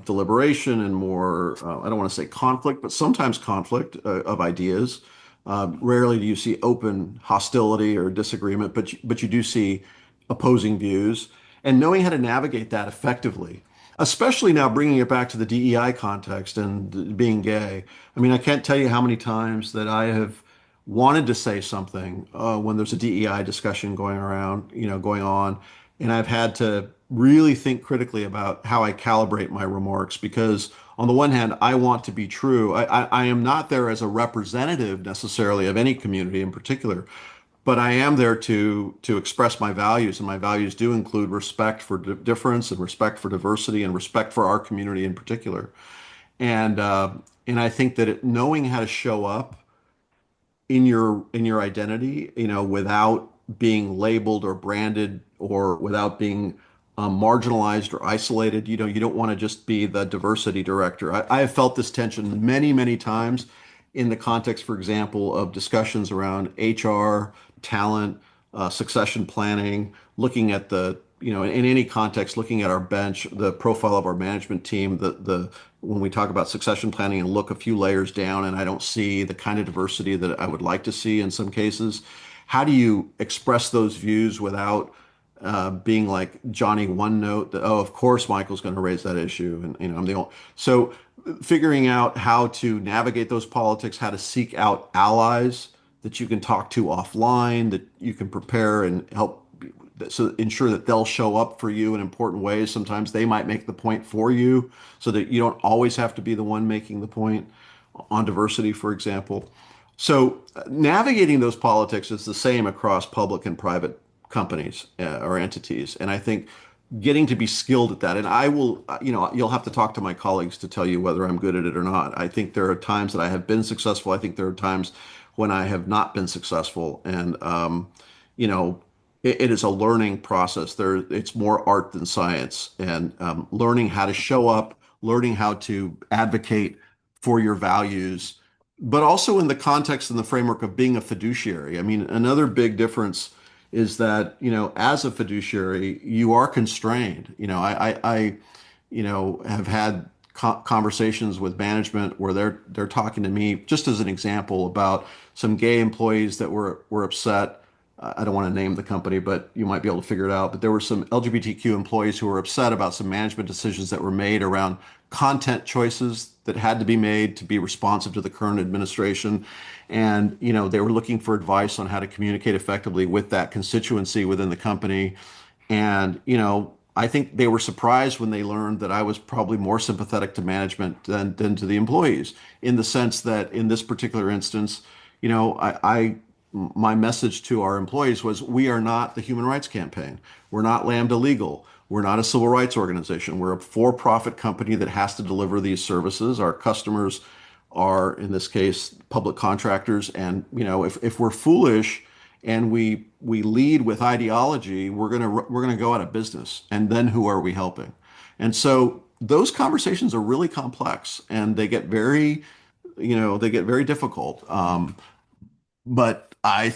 deliberation and more, I don't want to say conflict, but sometimes conflict of ideas. Rarely do you see open hostility or disagreement, but you do see opposing views. And knowing how to navigate that effectively, especially now bringing it back to the DEI context and being gay. I mean, I can't tell you how many times that I have wanted to say something when there's a DEI discussion going on, and I've had to really think critically about how I calibrate my remarks because on the one hand, I want to be true. I am not there as a representative necessarily of any community in particular, but I am there to express my values, and my values do include respect for difference and respect for diversity and respect for our community in particular. And I think that knowing how to show up in your identity, without being labeled or branded or without being marginalized or isolated. You don't want to just be the diversity director. I have felt this tension many, many times in the context, for example, of discussions around HR, talent, succession planning, looking at in any context, looking at our bench, the profile of our management team, when we talk about succession planning and look a few layers down and I don't see the kind of diversity that I would like to see in some cases. How do you express those views without being like Johnny One Note that, oh, of course Michael's going to raise that issue, and I'm the only. So figuring out how to navigate those politics, how to seek out allies that you can talk to offline, that you can prepare and help so ensure that they'll show up for you in important ways. Sometimes they might make the point for you so that you don't always have to be the one making the point on diversity, for example. So navigating those politics is the same across public and private companies or entities. And I think getting to be skilled at that, and I will, you'll have to talk to my colleagues to tell you whether I'm good at it or not. I think there are times that I have been successful. I think there are times when I have not been successful. And, it is a learning process. It's more art than science, and learning how to show up, learning how to advocate for your values, but also in the context and the framework of being a fiduciary. I mean, another big difference is that, as a fiduciary, you are constrained. I have had conversations with management where they're talking to me, just as an example, about some gay employees that were upset. I don't want to name the company, but you might be able to figure it out. But there were some LGBTQ employees who were upset about some management decisions that were made around content choices that had to be made to be responsive to the current administration. And, they were looking for advice on how to communicate effectively with that constituency within the company. And, I think they were surprised when they learned that I was probably more sympathetic to management than to the employees, in the sense that in this particular instance, my message to our employees was, we are not the Human Rights Campaign. We're not Lambda Legal. We're not a civil rights organization. We're a for-profit company that has to deliver these services. Our customers are, in this case, public contractors. And, if we're foolish and we lead with ideology, we're gonna go out of business. And then who are we helping? And so those conversations are really complex, and they get very difficult. But I'd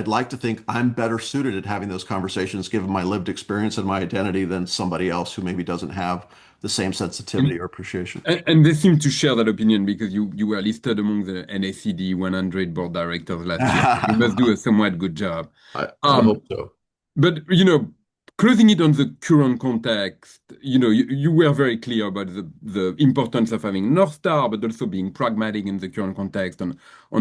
like to think I'm better suited at having those conversations, given my lived experience and my identity, than somebody else who maybe doesn't have the same sensitivity or appreciation. And they seem to share that opinion because you were listed among the NACD 100 board directors last year. You must do a somewhat good job. I hope so. But, closing it on the current context, you were very clear about the importance of having North Star, but also being pragmatic in the current context on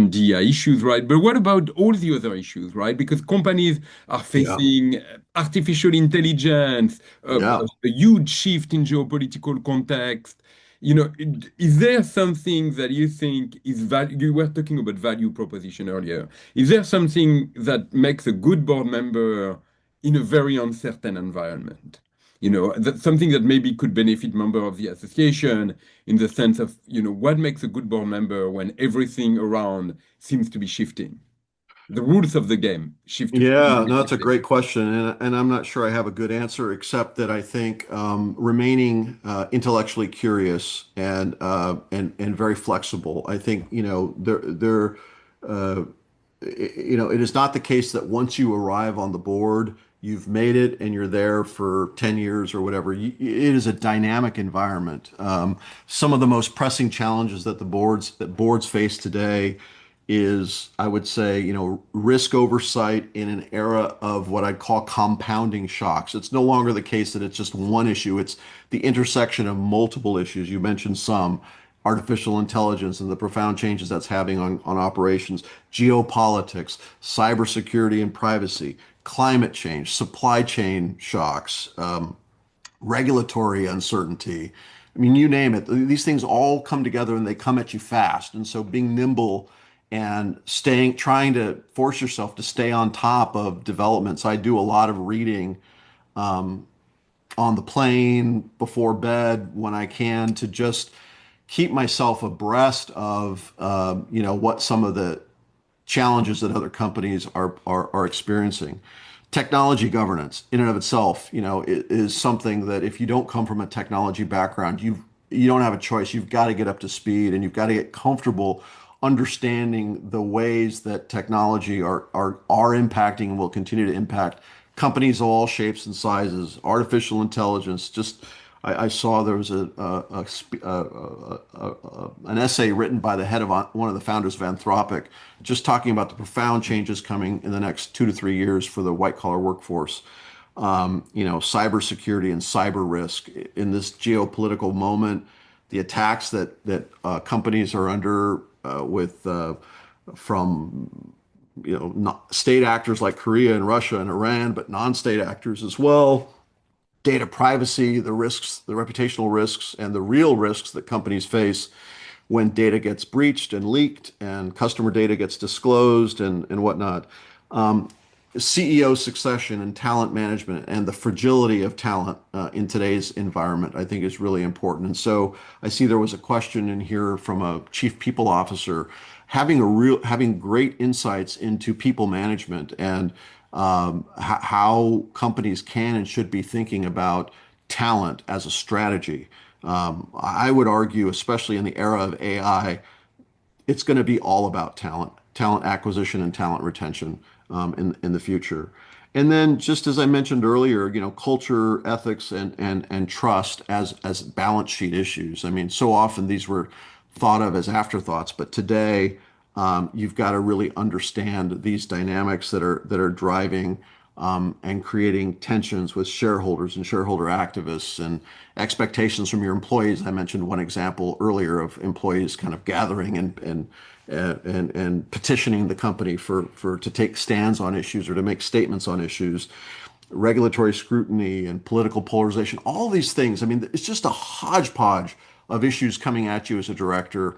DEI issues, right? But what about all the other issues, right? Because companies are Yeah. facing artificial intelligence, Yeah. a huge shift in geopolitical context. Is there something that you think is value? You were talking about value proposition earlier. Is there something that makes a good board member in a very uncertain environment? Something that maybe could benefit member of the association in the sense of, what makes a good board member when everything around seems to be shifting? The rules of the game shift Yeah, no, that's a quickly. great question, and I'm not sure I have a good answer, except that I think remaining intellectually curious and very flexible. I think uh, it is not the case that once you arrive on the board, you've made it and you're there for 10 years or whatever. It is a dynamic environment. Some of the most pressing challenges that boards face today is, I would say, risk oversight in an era of what I'd call compounding shocks. It's no longer the case that it's just one issue. It's the intersection of multiple issues. You mentioned some: artificial intelligence and the profound changes that's having on operations, geopolitics, cybersecurity and privacy, climate change, supply chain shocks, regulatory uncertainty. I mean, you name it. These things all come together and they come at you fast. And so being nimble and trying to force yourself to stay on top of developments. I do a lot of reading on the plane, before bed, when I can, to just keep myself abreast of, what some of the challenges that other companies are experiencing. Technology governance in and of itself, is something that, if you don't come from a technology background, you don't have a choice. You've got to get up to speed, and you've got to get comfortable understanding the ways that technology are impacting and will continue to impact companies of all shapes and sizes. Artificial intelligence. Just I saw there was an essay written by the head of one of the founders of Anthropic, just talking about the profound changes coming in the next 2 to 3 years for the white collar workforce. Cybersecurity and cyber risk in this geopolitical moment, the attacks that companies are under, with from not state actors like Korea and Russia and Iran, but non-state actors as well. Data privacy, the risks, the reputational risks, and the real risks that companies face when data gets breached and leaked and customer data gets disclosed and whatnot. CEO succession and talent management and the fragility of talent in today's environment, I think, is really important. And so I see there was a question in here from a chief people officer, having great insights into people management and how companies can and should be thinking about talent as a strategy. I would argue, especially in the era of AI, it's going to be all about talent acquisition and talent retention in the future. And then, just as I mentioned earlier, culture, ethics, and trust as balance sheet issues. I mean, so often these were thought of as afterthoughts, but today, you've got to really understand these dynamics that are driving and creating tensions with shareholders and shareholder activists and expectations from your employees. I mentioned one example earlier of employees kind of gathering and petitioning the company to take stands on issues or to make statements on issues. regulatory scrutiny and political polarization, all these things. I mean, it's just a hodgepodge of issues coming at you as a director.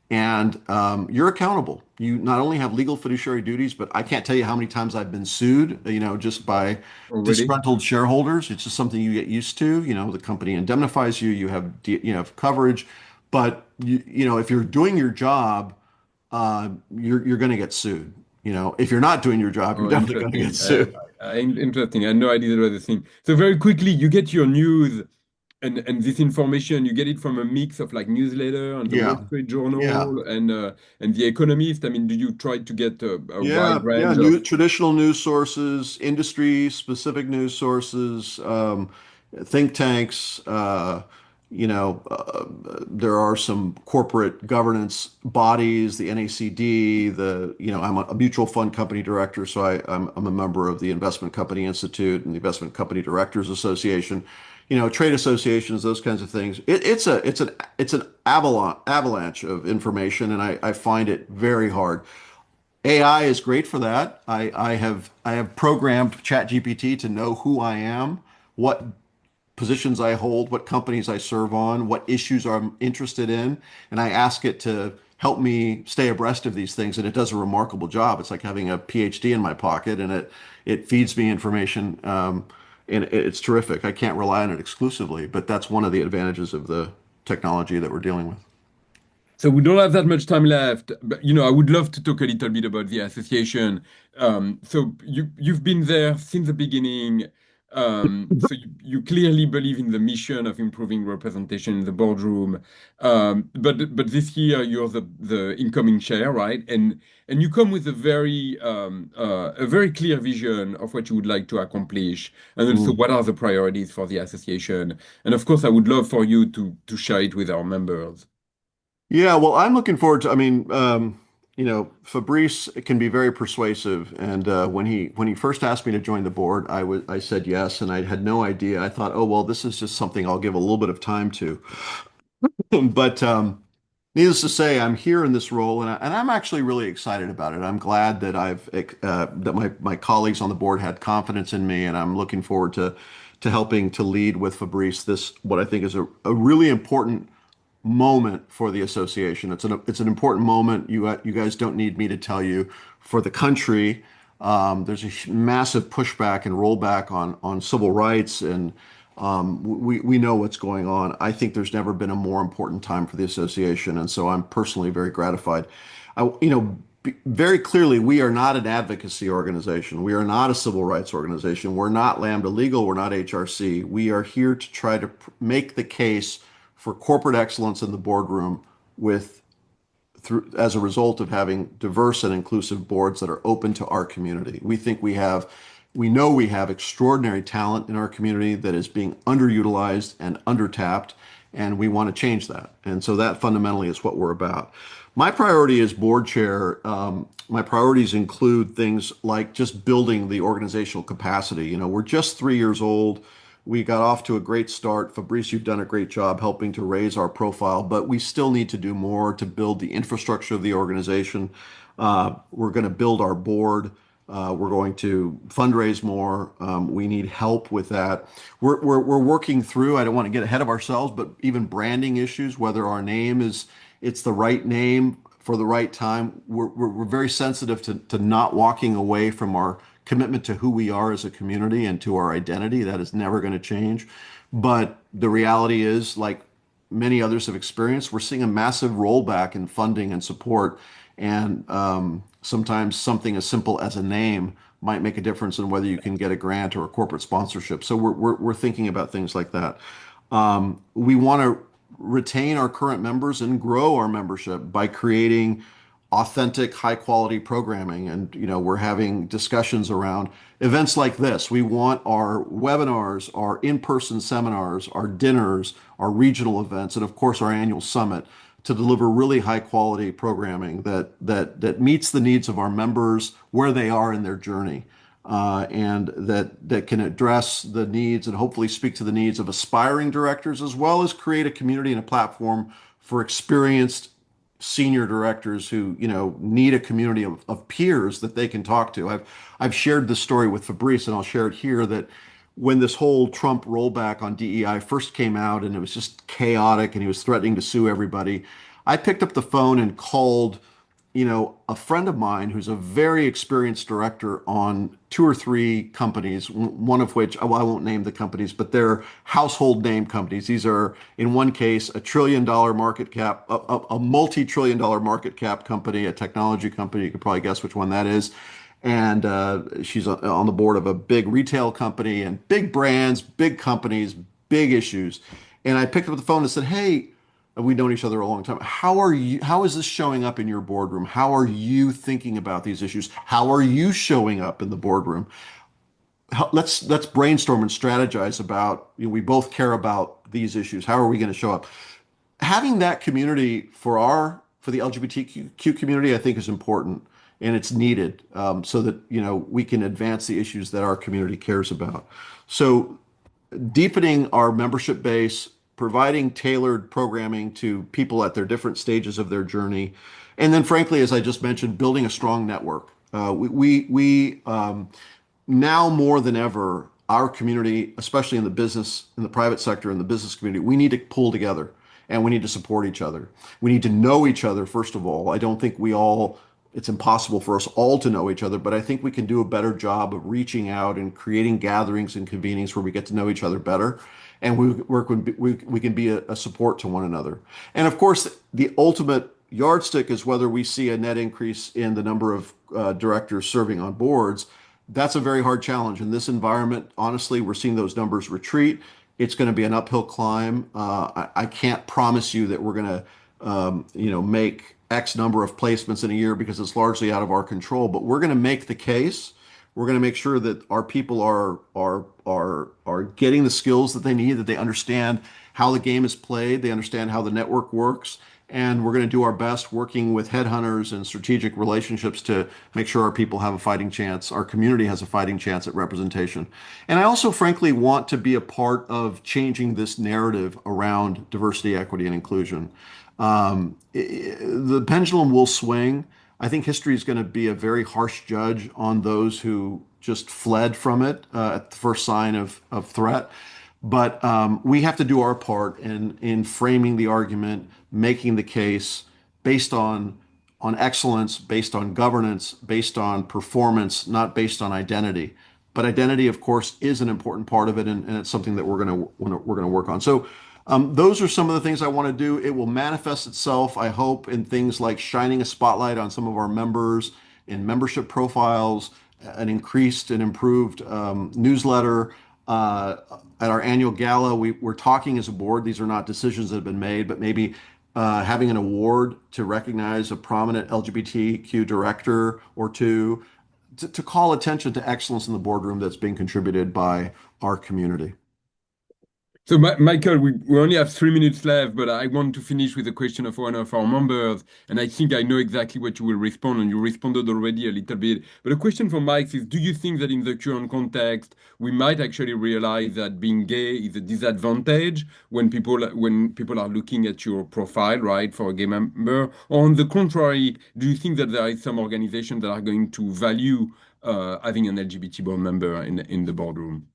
And you're accountable. You not only have legal fiduciary duties, but I can't tell you how many times I've been sued, just by Already? disgruntled shareholders. It's just something you get used to. The company indemnifies you, you have coverage, but if you're doing your job, you're going to get sued. If you're not doing your job, you're Oh, definitely going to get interesting. sued. Interesting. I had no idea that was a thing. So very quickly, you get your news and this information, you get it from a mix of like newsletter and the Wall Yeah, Street yeah. Journal and the Economist. I mean, do you try to get a wide Yeah, range of? traditional news sources, industry specific news sources, think tanks. There are some corporate governance bodies, the NACD. I'm a mutual fund company director, so I'm a member of the Investment Company Institute and the Investment Company Directors Association. Trade associations, those kinds of things. It's an avalanche of information, and I find it very hard. AI is great for that. I have programmed ChatGPT to know who I am, what positions I hold, what companies I serve on, what issues I'm interested in, and I ask it to help me stay abreast of these things, and it does a remarkable job. It's like having a PhD in my pocket, and it feeds me information, and it's terrific. I can't rely on it exclusively, but that's one of the advantages of the technology that we're dealing with. So we don't have that much time left, but I would love to talk a little bit about the association. So you've been there since the beginning. So you clearly believe in the mission of improving representation in the boardroom. But this year you're the incoming chair, right? And you come with a very clear vision of what you would like to accomplish, and also Mm. what are the priorities for the association. And of course, I would love for you to share it with our members. Yeah, well, I'm looking forward to. I mean, Fabrice can be very persuasive, and when he first asked me to join the board, I said yes, and I had no idea. I thought, oh well, this is just something I'll give a little bit of time to. But needless to say, I'm here in this role, and I'm actually really excited about it. I'm glad that my colleagues on the board had confidence in me, and I'm looking forward to helping to lead with Fabrice this what I think is a really important moment for the association. It's an important moment. You guys don't need me to tell you. For the country, there's a massive pushback and rollback on civil rights, and we know what's going on. I think there's never been a more important time for the association, and so I'm personally very gratified. Very clearly, we are not an advocacy organization. We are not a civil rights organization. We're not Lambda Legal. We're not HRC. We are here to try to make the case for corporate excellence in the boardroom with through as a result of having diverse and inclusive boards that are open to our community. We know we have extraordinary talent in our community that is being underutilized and undertapped, and we want to change that. And so that fundamentally is what we're about. My priority as board chair, my priorities include things like just building the organizational capacity. We're just 3 years old. We got off to a great start. Fabrice, you've done a great job helping to raise our profile, but we still need to do more to build the infrastructure of the organization. We're going to build our board. We're going to fundraise more. We need help with that. We're working through, I don't want to get ahead of ourselves, but even branding issues, whether our name it's the right name for the right time. We're very sensitive to not walking away from our commitment to who we are as a community and to our identity. That is never going to change. But the reality is, like many others have experienced, we're seeing a massive rollback in funding and support. And sometimes something as simple as a name might make a difference in whether you can get a grant or a corporate sponsorship. So we're thinking about things like that. We want to retain our current members and grow our membership by creating authentic, high quality programming. And, we're having discussions around events like this. We want our webinars, our in-person seminars, our dinners, our regional events, and of course, our annual summit to deliver really high quality programming that meets the needs of our members where they are in their journey. And that can address the needs and hopefully speak to the needs of aspiring directors, as well as create a community and a platform for experienced senior directors who, need a community of peers that they can talk to. I've shared this story with Fabrice, and I'll share it here, that when this whole Trump rollback on DEI first came out and it was just chaotic and he was threatening to sue everybody, I picked up the phone and called, a friend of mine who's a very experienced director on two or three companies, one of which, well, I won't name the companies, but they're household name companies. These are, in one case, $1 trillion market cap, a multi-trillion-dollar market cap company, a technology company. You could probably guess which one that is. And she's on the board of a big retail company, and big brands, big companies, big issues. And I picked up the phone and said, "Hey, we've known each other a long time. How is this showing up in your boardroom? How are you thinking about these issues? How are you showing up in the boardroom? Let's brainstorm and strategize about, we both care about these issues. How are we going to show up?" Having that community for the LGBTQ community, I think is important, and it's needed, so that, we can advance the issues that our community cares about. So deepening our membership base, providing tailored programming to people at their different stages of their journey, and then, frankly, as I just mentioned, building a strong network. Now more than ever, our community, especially in the private sector, in the business community, we need to pull together and we need to support each other. We need to know each other, first of all. I don't think it's impossible for us all to know each other, but I think we can do a better job of reaching out and creating gatherings and convenings where we get to know each other better. And we can be a support to one another. And of course, the ultimate yardstick is whether we see a net increase in the number of directors serving on boards. That's a very hard challenge. In this environment, honestly, we're seeing those numbers retreat. It's going to be an uphill climb. I can't promise you that we're going to, make X number of placements in a year, because it's largely out of our control. But we're going to make the case. We're going to make sure that our people are getting the skills that they need, that they understand how the game is played, they understand how the network works, and we're going to do our best working with headhunters and strategic relationships to make sure our people have a fighting chance, our community has a fighting chance at representation. And I also, frankly, want to be a part of changing this narrative around diversity, equity, and inclusion. The pendulum will swing. I think history is going to be a very harsh judge on those who just fled from it at the first sign of threat. But we have to do our part in framing the argument, making the case based on excellence, based on governance, based on performance, not based on identity. But identity, of course, is an important part of it, and it's something that we're going to work on. So those are some of the things I want to do. It will manifest itself, I hope, in things like shining a spotlight on some of our members, in membership profiles, an increased and improved newsletter. At our annual gala, we're talking as a board. These are not decisions that have been made, but maybe having an award to recognize a prominent LGBTQ director or two, to call attention to excellence in the boardroom that's being contributed by our community. So, Michael, we only have 3 minutes left, but I want to finish with a question of one of our members, and I think I know exactly what you will respond, and you responded already a little bit. But a question from Mike is, do you think that in the current context, we might actually realize that being gay is a disadvantage when people are looking at your profile, right, for a gay member? Or on the contrary, do you think that there is some organizations that are going to value having an LGBT board member in the boardroom?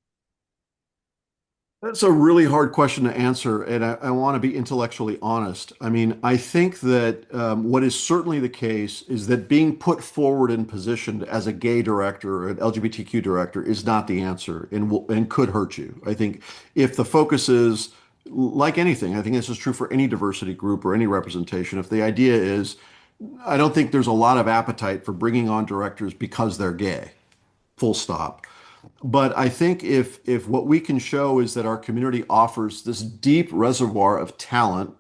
That's a really hard question to answer, and I want to be intellectually honest. I mean, I think that what is certainly the case is that being put forward and positioned as a gay director or an LGBTQ director is not the answer, and could hurt you. I think if the focus is like anything, I think this is true for any diversity group or any representation. If the idea is, I don't think there's a lot of appetite for bringing on directors because they're gay, full stop. But I think if what we can show is that our community offers this deep reservoir of talent,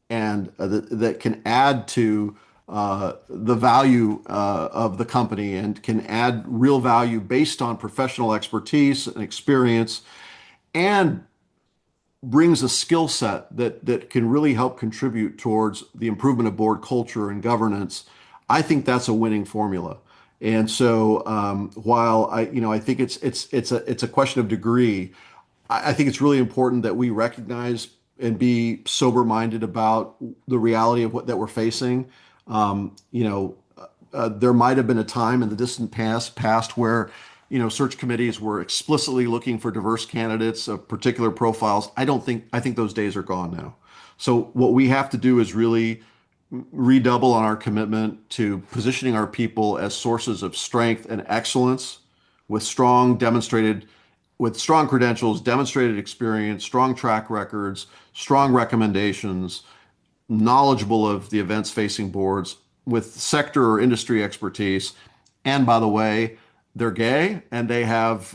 and that can add to the value of the company, and can add real value based on professional expertise and experience, and brings a skill set that can really help contribute towards the improvement of board culture and governance, I think that's a winning formula. And so, while I think it's a question of degree, I think it's really important that we recognize and be sober-minded about the reality of what that we're facing. You know, there might have been a time in the distant past where, search committees were explicitly looking for diverse candidates of particular profiles. I think those days are gone now. So what we have to do is really redouble on our commitment to positioning our people as sources of strength and excellence with strong credentials, demonstrated experience, strong track records, strong recommendations, knowledgeable of the events facing boards, with sector or industry expertise. And by the way, they're gay and they have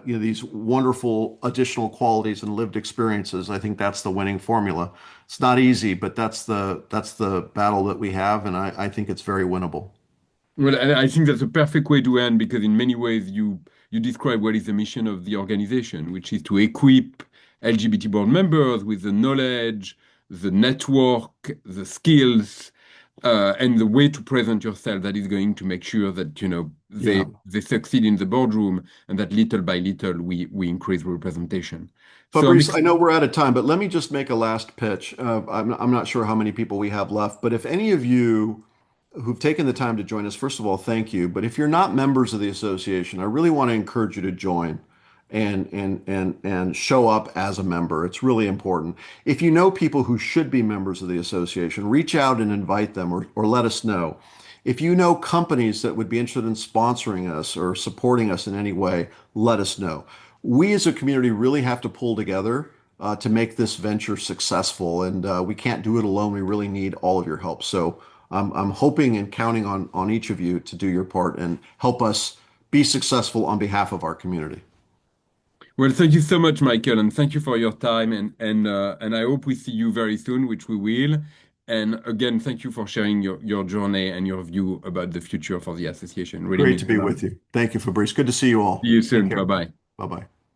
these wonderful additional qualities and lived experiences. I think that's the winning formula. It's not easy, but that's the battle that we have, and I think it's very winnable. Well, and I think that's a perfect way to end because in many ways you describe what is the mission of the organization, which is to equip LGBT board members with the knowledge, the network, the skills, and the way to present yourself that is going to make sure that Yeah. they succeed in the boardroom and that little by little we increase representation. So I'm Fabrice, I know we're out of time, but let me just make a last pitch. I'm not sure how many people we have left, but if any of you who've taken the time to join us, first of all, thank you. But if you're not members of the association, I really want to encourage you to join and show up as a member. It's really important. If you know people who should be members of the association, reach out and invite them or let us know. If you know companies that would be interested in sponsoring us or supporting us in any way, let us know. We as a community really have to pull together to make this venture successful, and we can't do it alone. We really need all of your help. So I'm hoping and counting on each of you to do your part and help us be successful on behalf of our community. Well, thank you so much, Michael, and thank you for your time. And I hope we see you very soon, which we will. And again, thank you for sharing your journey and your view about the future for the association. Really Great to means a be lot. with you. Thank you, Fabrice. Good to see you See all. you Take soon. care. Bye bye. Bye bye.